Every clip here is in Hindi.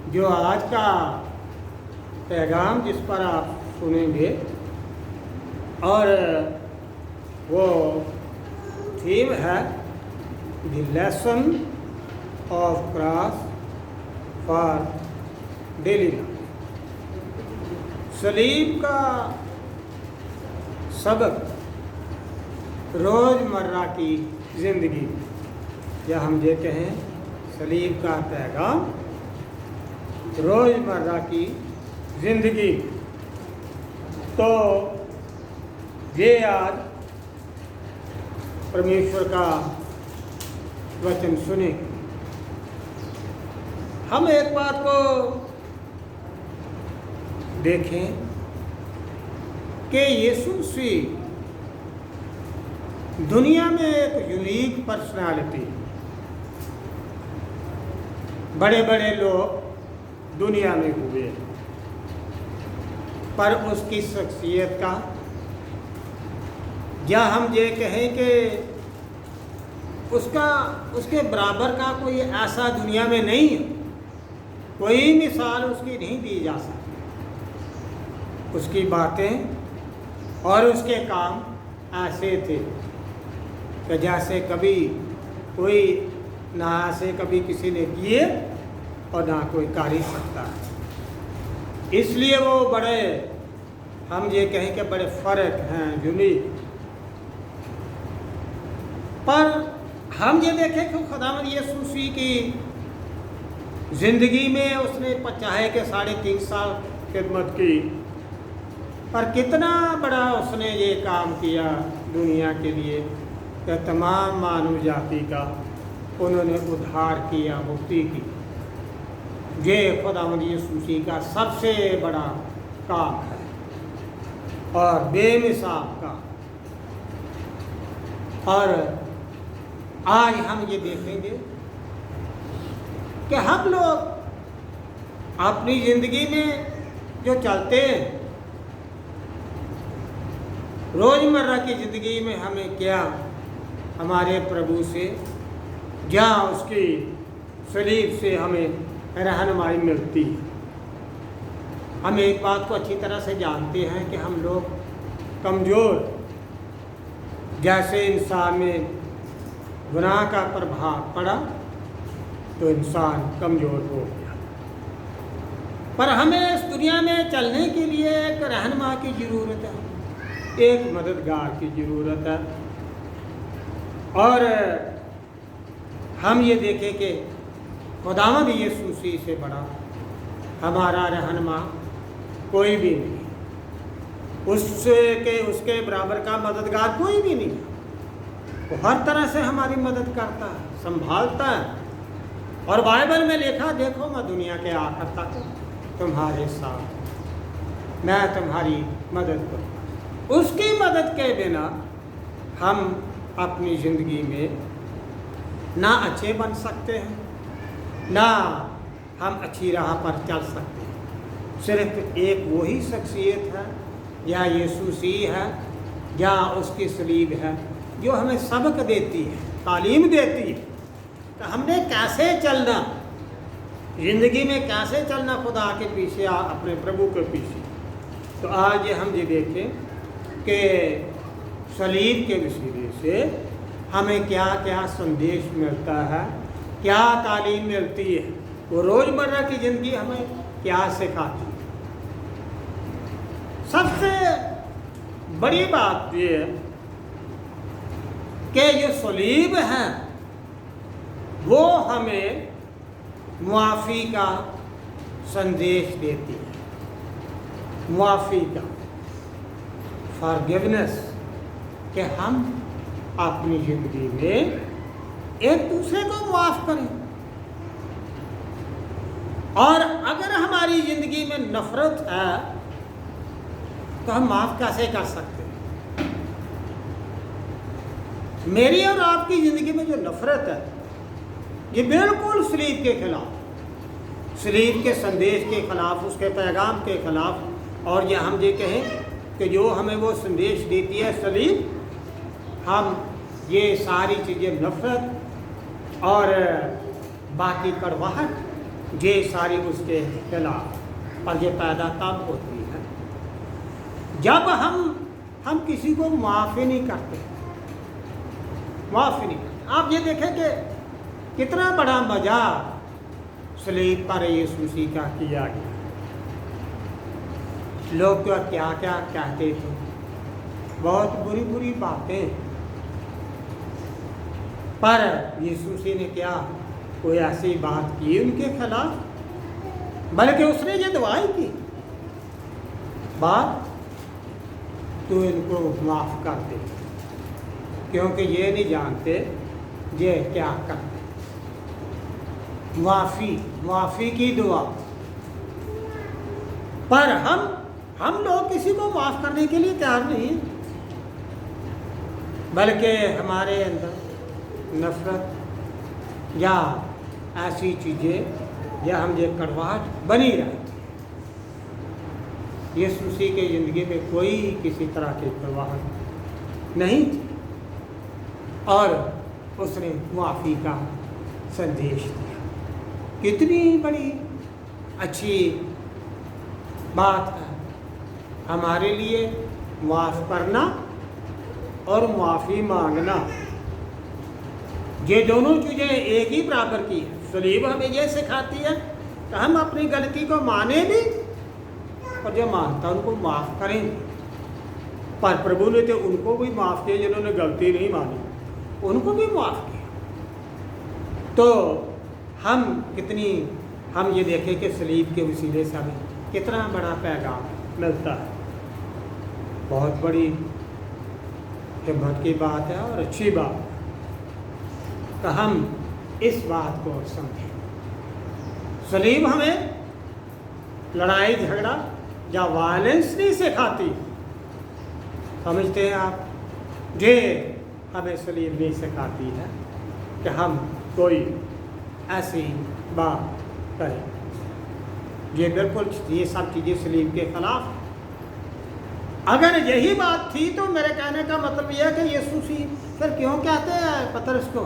जो आज का पैगाम जिस पर आप सुनेंगे और वो थीम है the lesson of cross for daily life. सलीब का सबक रोज़मर्रा की ज़िंदगी, या हम ये कहें सलीब का पैगाम रोज़मर्रा की ज़िंदगी। तो ये आज परमेश्वर का वचन सुने। हम एक बात को देखें कि यीशु मसीह दुनिया में एक यूनिक पर्सनालिटी, बड़े बड़े लोग दुनिया में हुए, पर उसकी शख्सियत का, या हम ये कहें कि उसके बराबर का कोई ऐसा दुनिया में नहीं है, कोई मिसाल उसकी नहीं दी जा सकती। उसकी बातें और उसके काम ऐसे थे कि जैसे कभी कोई ना ऐसे कभी किसी ने किए और ना कोई कर ही सकता है। इसलिए वो बड़े, हम ये कहें कि बड़े फ़र्क हैं, यूनिक। पर हम ये देखें कि खुदावंद यीशु मसीह की ज़िंदगी में उसने चाहे कि 3.5 साल खिदमत की, पर कितना बड़ा उसने ये काम किया दुनिया के लिए कि तमाम मानव जाति का उन्होंने उद्धार किया, मुक्ति की। ये खुदावंद यीशु मसीह का सबसे बड़ा काम है और बेमिसाल का। और आज हम ये देखेंगे कि हम लोग अपनी ज़िंदगी में जो चलते हैं, रोज़मर्रा की ज़िंदगी में हमें क्या हमारे प्रभु से या उसकी सलीब से हमें रहनुमाई मिलती है। हम एक बात को अच्छी तरह से जानते हैं कि हम लोग कमज़ोर, जैसे इंसान में गुनाह का प्रभाव पड़ा तो इंसान कमज़ोर हो गया। पर हमें इस दुनिया में चलने के लिए एक रहनुमा की ज़रूरत है, एक मददगार की ज़रूरत है। और हम ये देखें कि खुदावंद यीशु मसीह से बड़ा हमारा रहनुमा कोई भी नहीं, उसके बराबर का मददगार कोई भी नहीं। वो हर तरह से हमारी मदद करता है, संभालता है। और बाइबल में लिखा, देखो मैं दुनिया के आखिर तक तुम्हारे साथ, मैं तुम्हारी मदद करूँगा। उसकी मदद के बिना हम अपनी ज़िंदगी में ना अच्छे बन सकते हैं, ना हम अच्छी राह पर चल सकते हैं। सिर्फ एक वही शख्सियत है, या यीशु मसीह है, या उसकी सलीब है, जो हमें सबक देती है, तालीम देती है कि हमने कैसे चलना, ज़िंदगी में कैसे चलना खुदा के पीछे, अपने प्रभु के पीछे। तो आज हम ये देखें कि सलीब के वसीले से हमें क्या क्या संदेश मिलता है, क्या तालीम मिलती है, वो रोज़मर्रा की ज़िंदगी हमें क्या सिखाती है। सबसे बड़ी बात ये है कि जो सलीब है वो हमें मुआफ़ी का संदेश देती है, मुआफ़ी का, फॉरगिवनेस, कि हम अपनी ज़िंदगी में एक दूसरे को माफ़ करें। और अगर हमारी ज़िंदगी में नफ़रत है तो हम माफ़ कैसे कर सकते हैं? मेरी और आपकी ज़िंदगी में जो नफ़रत है, ये बिल्कुल सलीब के खिलाफ, सलीब के संदेश के खिलाफ, उसके पैगाम के खिलाफ। और ये हम ये कहें कि जो हमें वो संदेश देती है सलीब, हम ये सारी चीज़ें, नफ़रत और बाकी कड़वाहट, ये सारी उसके खिलाफ। पर ये पैदा तब होती है जब हम किसी को माफ़ ही नहीं करते, माफ़ ही नहीं करते। आप ये देखें कि कितना बड़ा मज़ा सलीब पर यीशु मसीह का किया गया। लोग तो क्या क्या कहते थे, बहुत बुरी बुरी बातें, पर यीशु मसीह ने क्या कोई ऐसी बात की उनके खिलाफ? बल्कि उसने ये दुआई की, बात तो इनको माफ़ कर दे, क्योंकि ये नहीं जानते ये क्या करते। माफ़ी की दुआ। पर हम लोग किसी को माफ़ करने के लिए तैयार नहीं, बल्कि हमारे अंदर नफरत या ऐसी चीज़ें या हम ये कड़वाहट बनी रहती है। यीशु मसीह की ज़िंदगी में कोई किसी तरह की कड़वाहट नहीं थी और उसने माफ़ी का संदेश दिया। कितनी बड़ी अच्छी बात है हमारे लिए माफ़ करना और माफ़ी मांगना। ये दोनों चीज़ें एक ही बराबर की है। सलीब हमें ये सिखाती है कि हम अपनी गलती को माने भी और जो मानता उनको माफ़ करें। पर प्रभु ने तो उनको भी माफ़ किया जिन्होंने गलती नहीं मानी, उनको भी माफ़ किया। तो हम ये देखें कि सलीब के वसीले से हमें कितना बड़ा पैगाम मिलता है। बहुत बड़ी हिम्मत की बात है और अच्छी बात है कि हम इस बात को समझें। सलीब हमें लड़ाई झगड़ा या वायलेंस नहीं सिखाती। समझते हैं आप? ये हमें सलीब नहीं सिखाती है कि हम कोई ऐसी बात करें। ये बिल्कुल ये सब चीज़ें सलीब के खिलाफ। अगर यही बात थी तो मेरे कहने का मतलब यह है कि यीशु मसीह फिर क्यों कहते हैं पतरस को,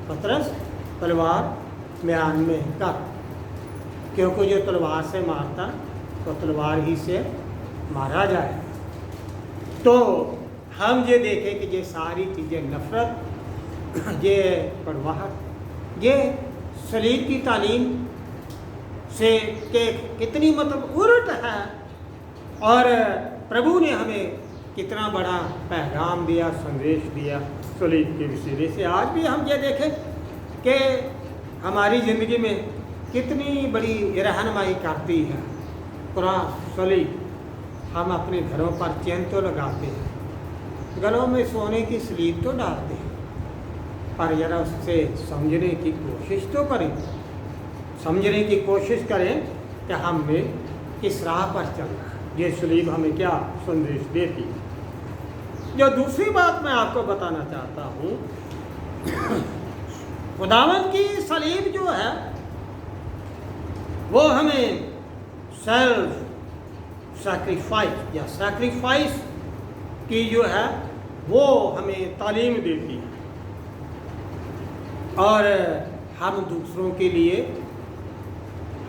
पतरस तलवार म्यान में कर, क्योंकि जो तलवार से मारता तो तलवार ही से मारा जाए। तो हम ये देखें कि ये सारी चीज़ें नफ़रत, ये कड़वाहट, ये सलीब की तालीम से के कितनी मतलब उलट है। और प्रभु ने हमें कितना बड़ा पैगाम दिया, संदेश दिया सलीब के वसीले से। आज भी हम ये देखें कि हमारी ज़िंदगी में कितनी बड़ी रहनुमाई करती है कुरान, सलीब। हम अपने घरों पर चैन तो लगाते हैं, गलों में सोने की सलीब तो डालते हैं, पर जरा उससे समझने की कोशिश तो करें, समझने की कोशिश करें कि हमें किस राह पर चलना है। ये सलीब हमें क्या संदेश देती है। जो दूसरी बात मैं आपको बताना चाहता हूँ, खुदावंद की सलीब जो है वो हमें सेल्फ सैक्रिफाइस या सैक्रिफाइस की जो है वो हमें तालीम देती है। और हम दूसरों के लिए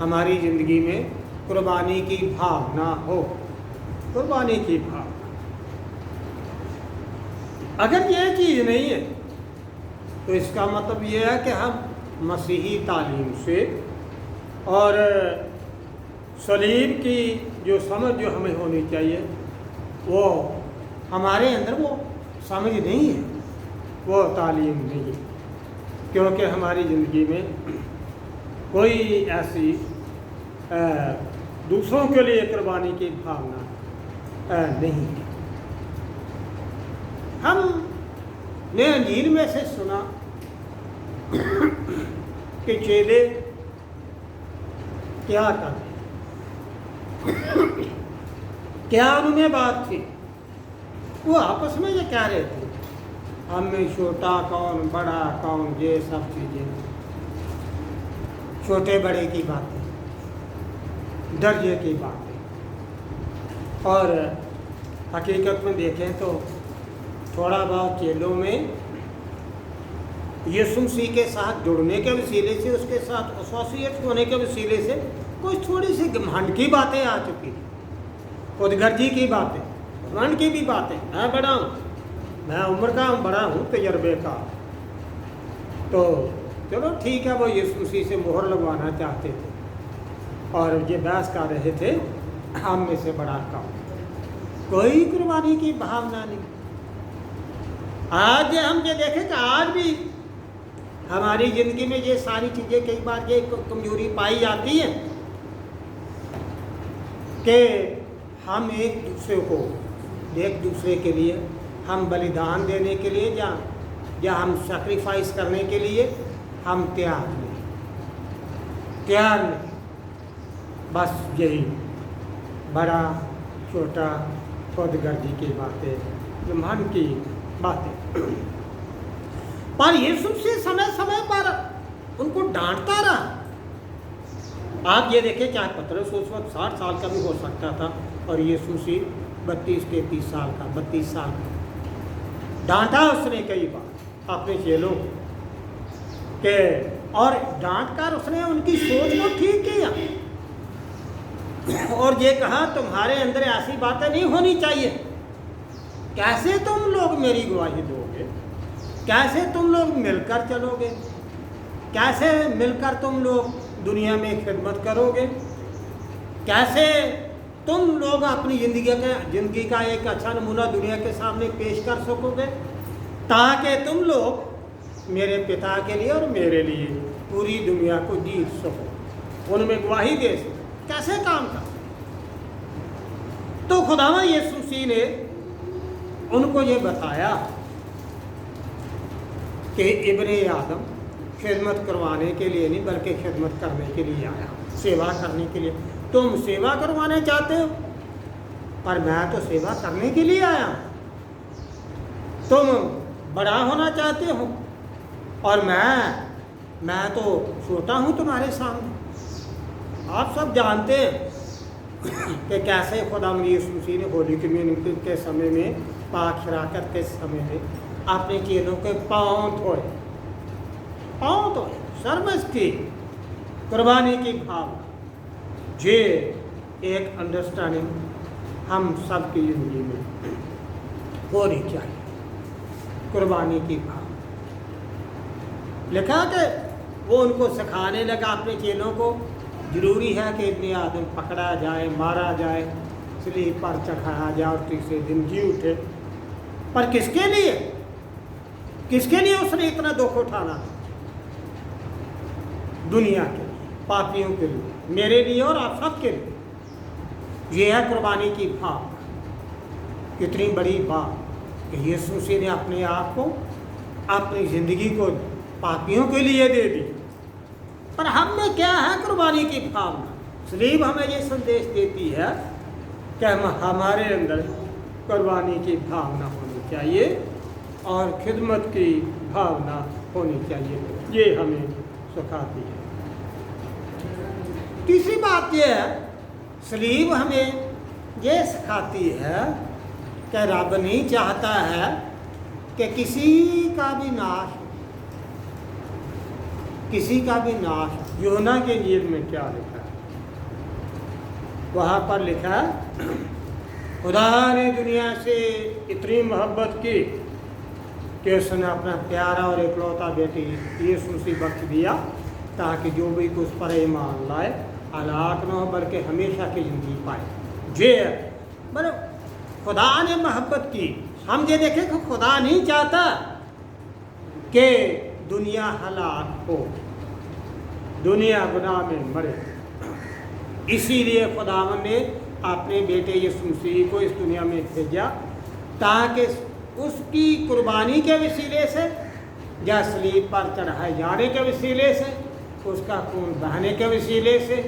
हमारी ज़िंदगी में कुर्बानी की भावना हो, कुर्बानी की भावना। अगर ये चीज़ नहीं है तो इसका मतलब ये है कि हम मसीही तालीम से और सलीब की जो समझ जो हमें होनी चाहिए वो हमारे अंदर वो समझ नहीं है, वो तालीम नहीं है, क्योंकि हमारी ज़िंदगी में कोई ऐसी दूसरों के लिए कुर्बानी की भावना नहीं है। हमने अंजील में से सुना कि चेले क्या कर, क्या उनमें बात थी, वो आपस में ये कह रहे थे हम में छोटा कौन बड़ा कौन, ये सब चीज़ें छोटे बड़े की बातें, दर्जे की बातें। और हकीकत में देखें तो थोड़ा बहुत चेलों में यीशु मसीह के साथ जुड़ने के वसीले से, उसके साथ एसोसिएट होने के वसीले से कुछ थोड़ी सी घमंड की बातें आ चुकी हैं, खुदगर्जी की बातें, घमंड की भी बातें। मैं बड़ा हूँ, मैं उम्र का बड़ा हूँ, तजर्बे का। तो चलो ठीक है, वो यीशु मसीह से मोहर लगवाना चाहते थे और ये बहस कर रहे थे हम में से बड़ा कम, कोई कुर्बानी की भावना नहीं। आज हम ये देखें कि आज भी हमारी ज़िंदगी में ये सारी चीज़ें, कई बार ये कमजोरी पाई जाती है कि हम एक दूसरे के लिए हम बलिदान देने के लिए या हम सैक्रिफाइस करने के लिए हम तैयार नहीं। बस यही बड़ा छोटा खुदगर्जी की बातें, मन की बातें। पर यीशु से समय समय पर उनको डांटता रहा। आप ये देखें, चाहे पतरस उस वक्त 60 साल का भी हो सकता था और यीशु से 32-33 साल का, 32 साल का। डांटा उसने कई बार अपने चेलों के, और डांट कर उसने उनकी सोच को ठीक किया और ये कहा, तुम्हारे अंदर ऐसी बातें नहीं होनी चाहिए। कैसे तुम लोग मेरी गवाही दोगे? कैसे तुम लोग मिलकर चलोगे? कैसे मिलकर तुम लोग दुनिया में खिदमत करोगे? कैसे तुम लोग अपनी ज़िंदगी का एक अच्छा नमूना दुनिया के सामने पेश कर सकोगे, ताकि तुम लोग मेरे पिता के लिए और मेरे लिए पूरी दुनिया को जीत सको, उनमें गवाही दे सको? कैसे काम कर? तो खुदावंद यीशु मसीह ने उनको ये बताया कि इब्ने आदम खिदमत करवाने के लिए नहीं, बल्कि खिदमत करने के लिए आया, सेवा करने के लिए। तुम सेवा करवाने चाहते हो, पर मैं तो सेवा करने के लिए आया। तुम बड़ा होना चाहते हो और मैं तो छोटा हूँ तुम्हारे सामने। आप सब जानते हैं कि कैसे खुदावंद यीशु मसीह ने होली कम्युनिटी के समय में, पाक शराकत के समय में अपने चेलों के पाँव धोए, सर्विस की, कुर्बानी की भावना। ये एक अंडरस्टैंडिंग हम सब की ज़िंदगी में होनी चाहिए, कुर्बानी की भावना। लिखा कि वो उनको सिखाने लगा अपने चेलों को, ज़रूरी है कि इब्ने आदम पकड़ा जाए, मारा जाए, सलीब पर चढ़ाया जाए और तीसरे दिन जी उठे। पर किसके लिए? किसके लिए उसने इतना दुख उठाना? दुनिया के लिए, पापियों के लिए, मेरे लिए और आप सब के लिए। ये है कुर्बानी की भाव। कितनी बड़ी बात कि यीशु मसीह ने अपने आप को, अपनी ज़िंदगी को पापियों के लिए दे दी। पर हम में क्या है कुर्बानी की भावना? सलीब हमें ये संदेश देती है कि हमारे अंदर कुर्बानी की भावना होनी चाहिए और खिदमत की भावना होनी चाहिए। ये हमें सिखाती है। तीसरी बात यह है, सलीब हमें ये सिखाती है कि रब नहीं चाहता है कि किसी का भी नाश, किसी का भी नाश। यूहन्ना के इंजील में क्या लिखा है? वहाँ पर लिखा है, खुदा ने दुनिया से इतनी मोहब्बत की कि उसने अपना प्यारा और इकलौता बेटी यीशु मसीह बख्श दिया, ताकि जो भी कुछ पर ईमान लाए हलाक न हो, बल्कि हमेशा की ज़िंदगी पाए। जे मतलब खुदा ने मोहब्बत की। हम ये देखें कि खुदा नहीं चाहता कि दुनिया हलाक हो, दुनिया गुनाह में मरे। इसीलिए खुदावंद ने अपने बेटे यीशु मसीह को इस दुनिया में भेजा, ताकि उसकी कुर्बानी के वसीले से या सलीब पर चढ़ाए जाने के वसीले से, उसका खून बहाने के वसीले से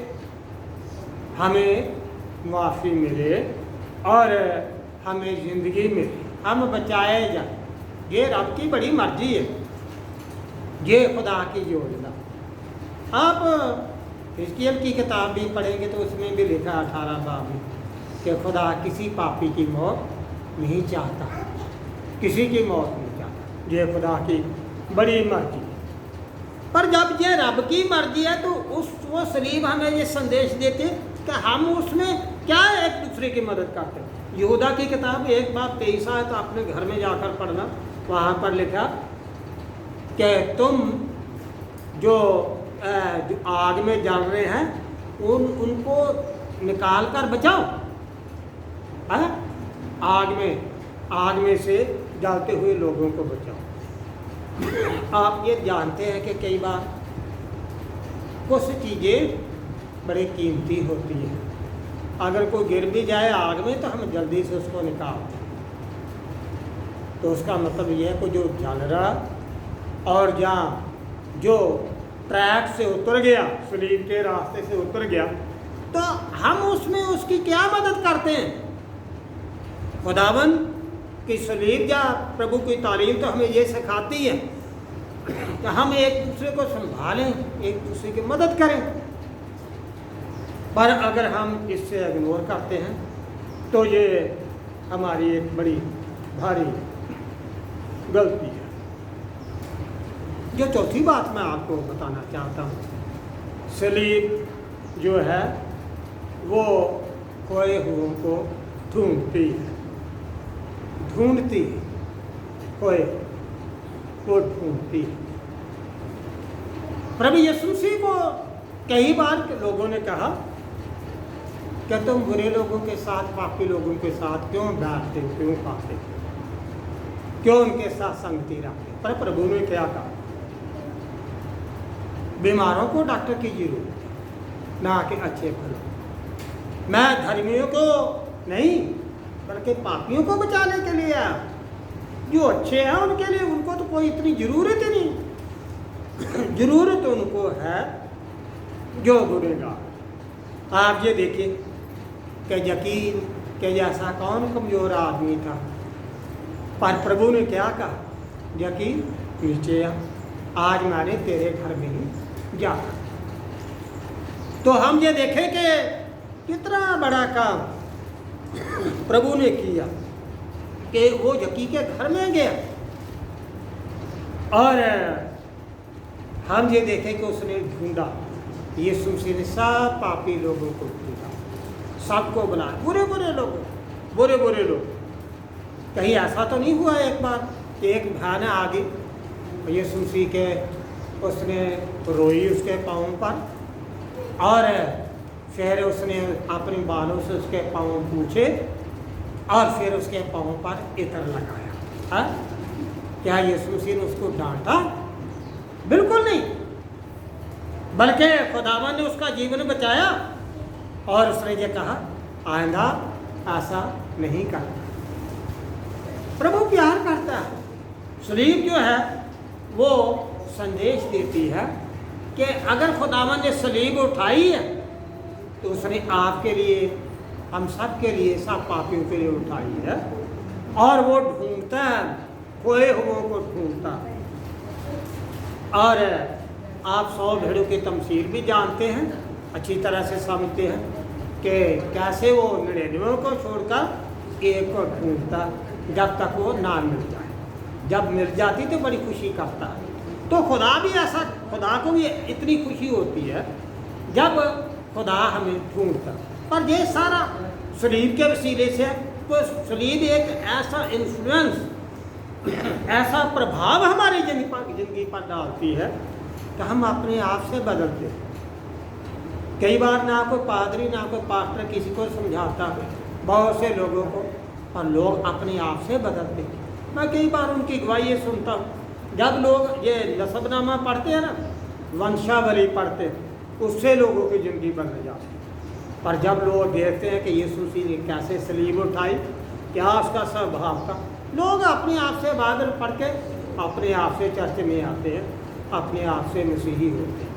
हमें माफ़ी मिले और हमें ज़िंदगी मिले, हम बचाए जाए। ये रब की बड़ी मर्जी है, ये खुदा की योजना। आप हिजकिय्याह की किताब भी पढ़ेंगे तो उसमें भी लिखा 18 बाब में कि खुदा किसी पापी की मौत नहीं चाहता, किसी की मौत नहीं चाहता। ये खुदा की बड़ी मर्जी। पर जब ये रब की मर्जी है तो वो सलीब हमें ये संदेश देते कि हम उसमें क्या एक दूसरे की मदद करते हैं। यहूदा की किताब 1:23 है, तो अपने घर में जाकर पढ़ना। वहाँ पर लिखा कि तुम जो आग में जल रहे हैं उनको निकाल कर बचाओ। आग में से जलते हुए लोगों को बचाओ। आप ये जानते हैं कि कई बार कुछ चीज़ें बड़ी कीमती होती हैं, अगर कोई गिर भी जाए आग में तो हम जल्दी से उसको निकालते हैं। तो उसका मतलब ये है कि जो जल रहा और जहाँ जो ट्रैक से उतर गया, सलीब के रास्ते से उतर गया, तो हम उसमें उसकी क्या मदद करते हैं। खुदावन की सलीब या प्रभु की तालीम तो हमें ये सिखाती है कि हम एक दूसरे को संभालें, एक दूसरे की मदद करें। पर अगर हम इससे इग्नोर करते हैं तो ये हमारी एक बड़ी भारी गलती है। जो चौथी बात मैं आपको बताना चाहता हूँ, सलीब जो है वो खोए हुओं को ढूंढती है, खोए को ढूंढती है। प्रभु यीशु मसीह को कई बार लोगों ने कहा कि तुम बुरे लोगों के साथ, पापी लोगों के साथ क्यों बैठते, क्यों खाते, क्यों उनके साथ संगति रखते। पर प्रभु ने क्या कहा, बीमारों को डॉक्टर की जरूरत ना कि अच्छे फलों। मैं धर्मियों को नहीं बल्कि पापियों को बचाने के लिए आया। जो अच्छे हैं उनके लिए, उनको तो कोई इतनी जरूरत ही नहीं। जरूरत उनको है जो गुनहगार। आप ये देखिए कि यकीन के जैसा कौन कमजोर आदमी था, पर प्रभु ने क्या कहा, यकीन नीचे आ, आज मैंने तेरे घर में ही जा। तो हम ये देखें कि कितना बड़ा काम प्रभु ने किया कि वो यकी के घर में गया, और हम ये देखें कि उसने ढूंढा। यीशु मसीह ने सब पापी लोगों को ढूंढा, सबको बनाया, बुरे बुरे लोग। कहीं ऐसा तो नहीं हुआ एक बार कि एक भयानक आ गई यीशु मसीह के, उसने रोई उसके पाँव पर, और फिर उसने अपने बालों से उसके पाँव पूछे और फिर उसके पाँव पर इत्र लगाया। क्या यीशु मसीह ने उसको डांटा? बिल्कुल नहीं, बल्कि खुदावन ने उसका जीवन बचाया और उसने ये कहा आइंदा ऐसा नहीं करना। प्रभु प्यार करता है। सलीब जो है वो संदेश देती है कि अगर खुदावन ने सलीब उठाई है तो उसने आपके लिए, हम सब के लिए, सब पापियों के लिए उठाई है, और वो ढूंढता है, खोए हुओं को ढूंढता है। और आप 100 भेड़ों की तमसील भी जानते हैं, अच्छी तरह से समझते हैं कि कैसे वो 99 को छोड़कर एक को ढूंढता जब तक वो ना मिल जाए। जब मिल जाती तो बड़ी खुशी करता है। तो खुदा भी ऐसा, खुदा को भी इतनी खुशी होती है जब खुदा हमें ढूंढता। पर ये सारा सलीब के वसीले से, तो सलीब एक ऐसा इन्फ्लुएंस, ऐसा प्रभाव हमारी जिंदगी पर डालती है कि हम अपने आप से बदलते हैं। कई बार ना कोई पादरी ना कोई पास्टर किसी को समझाता है, बहुत से लोगों को, और लोग अपने आप से बदलते हैं। मैं कई बार उनकी गवाही सुनता हूँ, जब लोग ये नसबनामा पढ़ते हैं ना, वंशावली पढ़ते हैं, उससे लोगों की ज़िंदगी बदल जाती है। पर जब लोग देखते हैं कि यीशु मसीह ने कैसे सलीब उठाई, क्या उसका स्वभाव था, लोग अपने आप से बाइबल पढ़ के अपने आप से चर्च में आते हैं, अपने आप से मसीही होते हैं।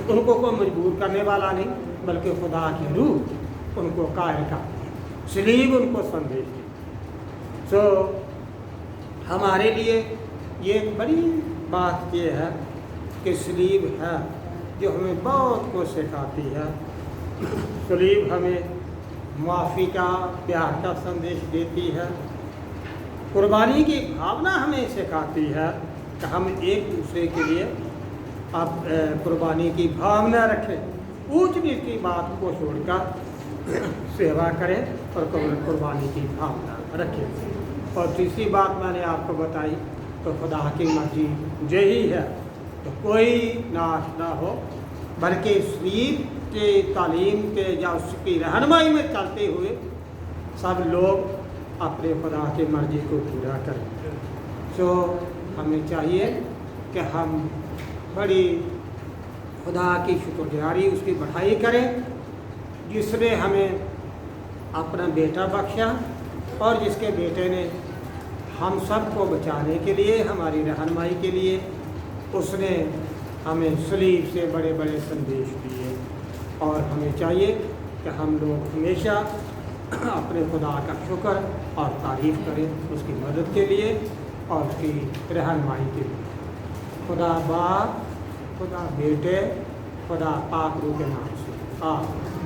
उनको कोई मजबूर करने वाला नहीं, बल्कि खुदा की रूह उनको कायल करती है, सलीब उनको संदेश दी। सो हमारे लिए ये बड़ी बात ये है कि सलीब है जो हमें बहुत कुछ सिखाती है। सलीब हमें माफ़ी का, प्यार का संदेश देती है, कुर्बानी की भावना हमें सिखाती है कि हम एक दूसरे के लिए आप कुर्बानी की भावना रखें, ऊंच नीच की बात को छोड़कर सेवा करें और कुर्बानी की भावना रखें। और तीसरी बात मैंने आपको बताई तो खुदा की मर्जी यही है तो कोई नाश ना हो, बल्कि शरीर के तालीम के या उसकी रहनुमाई में चलते हुए सब लोग अपने खुदा की मर्जी को पूरा करें। तो हमें चाहिए कि हम बड़ी खुदा की शुक्रगुजारी, उसकी बढ़ाई करें जिसने हमें अपना बेटा बख्शा और जिसके बेटे ने हम सब को बचाने के लिए, हमारी रहनुमाई के लिए उसने हमें सलीब से बड़े बड़े संदेश दिए। और हमें चाहिए कि हम लोग हमेशा अपने खुदा का शुक्र और तारीफ़ करें उसकी मदद के लिए और उसकी रहनुमाई के लिए। खुदा बाप, खुदा बेटे, खुदा पाक रूह के नाम से आमीन।